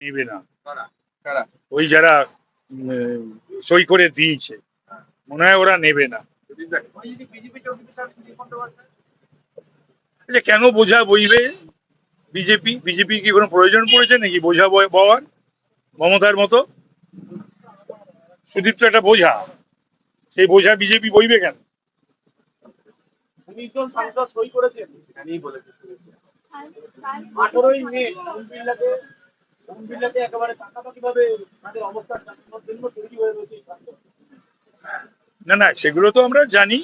নেবে না। ওই যারা সই করে দিয়েছে মনে হয় ওরা নেবে না। কেন বোঝা বইবে বিজেপি? বিজেপি কি কোনো প্রয়োজন পড়েছে নাকি বোঝা বওয়ার? মমতার মতো সুদীপ তো একটা বোঝা, সেই বোঝা বিজেপি বইবে কেন? 19 জন সাংসদ সই করেছেন। 18ই মে বিল্লাতে একেবারে পাকাপাকি ভাবে তাদের অবস্থান জন্য তৈরি হয়ে রয়েছে। না না, সেগুলো তো আমরা জানি,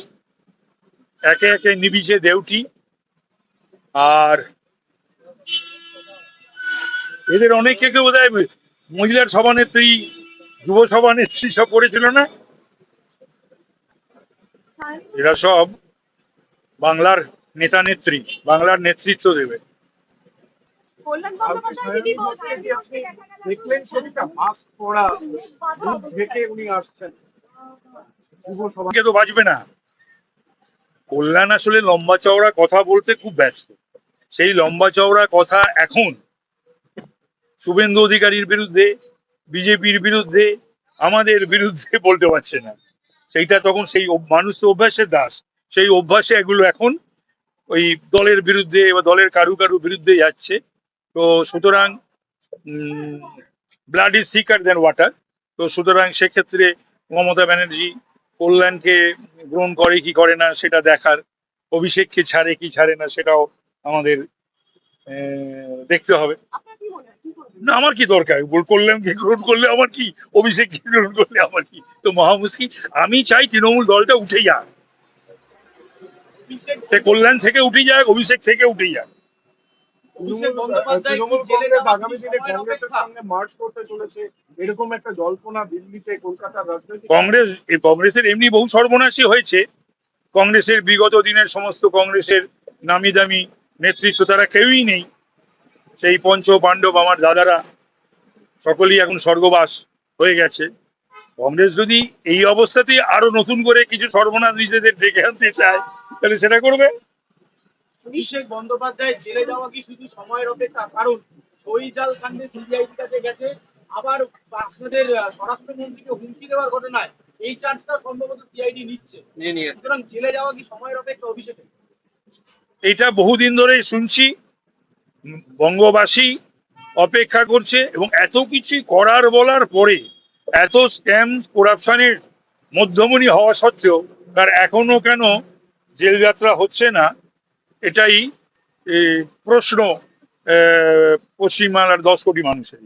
একে একে নিবিছে দেউটি। আর এদের অনেককে কেউ বোধহয় মহিলার সভানেত্রী, যুব সভানেত্রী সব করেছিল না? এরা সব বাংলার নেতা নেত্রী, বাংলার নেতৃত্ব দেবে। দেখলেন সেদিনটা মাস্ক পরা মুখ ঢেকে উনি আসছেন, যুব সভাকে তো বাঁচবে না। কল্যাণ আসলে লম্বা চওড়া কথা বলতে খুব ব্যস্ত। সেই লম্বা চওড়া কথা এখন শুভেন্দু অধিকারীর বিরুদ্ধে, বিজেপির বিরুদ্ধে, আমাদের বিরুদ্ধে বলতে পারছে না। সেইটা তখন সেই মানুষ তো অভ্যাসের দাস, সেই অভ্যাসে এগুলো এখন ওই দলের বিরুদ্ধে বা দলের কারু বিরুদ্ধে যাচ্ছে। তো সুতরাং blood is thicker than water. তো সুতরাং সেক্ষেত্রে মমতা ব্যানার্জি কল্যাণকে গ্রহণ করে কি করে না সেটা দেখার, অভিষেককে ছাড়ে কি ছাড়ে না সেটাও আমাদের দেখতে হবে। না, আমার কি দরকার? কল্যাণকে গ্রহণ করলে আমার কি, অভিষেককে গ্রহণ করলে আমার কি? তো মহা মুশকিল। আমি চাই তৃণমূল দলটা উঠে যাক, সে কল্যাণ থেকে উঠে যাক, অভিষেক থেকে উঠে যাক। তৃণমূল কংগ্রেস আগামী দিনে কংগ্রেসের সঙ্গে মার্চ করতে চলেছে, এরকম একটা জল্পনা দিল্লিতে, কলকাতার রাজনৈতিক কংগ্রেসের এমনি বহু সর্বনাশী হয়েছে। কংগ্রেসের বিগত দিনের সমস্ত কংগ্রেসের নামি দামি নেতৃত্ব তারা কেউই নেই। সেই পঞ্চ পাণ্ডব আমার দাদারা সকলেই এখন স্বর্গবাস হয়ে গেছে। কংগ্রেস যদি এই অবস্থাতেই আরো নতুন করে কিছু সর্বনাশ নিজেদের ডেকে আনতে চায় তাহলে সেটা করবে। অভিষেক বন্দ্যোপাধ্যায় জেলে যাওয়া কি শুধু সময়ের অপেক্ষা? কারণ শহীদাল কাণ্ডে সিবিআই কাছে গেছে, আবার আপনাদের স্বরাষ্ট্রমন্ত্রীকে হুমকি দেওয়ার ঘটনায় এই চার্জটা সম্ভবত সিআইডি নিচ্ছে। সুতরাং জেলে যাওয়া কি সময়ের অপেক্ষা অভিষেকের? এটা বহুদিন ধরেই শুনছি, বঙ্গবাসী অপেক্ষা করছে, এবং এত কিছু করার বলার পরে, এত স্ক্যাম করাপশনের মধ্যমণি হওয়া সত্ত্বেও তার এখনো কেন জেল যাত্রা হচ্ছে না, এটাই প্রশ্ন পশ্চিমবাংলার 10 কোটি মানুষের।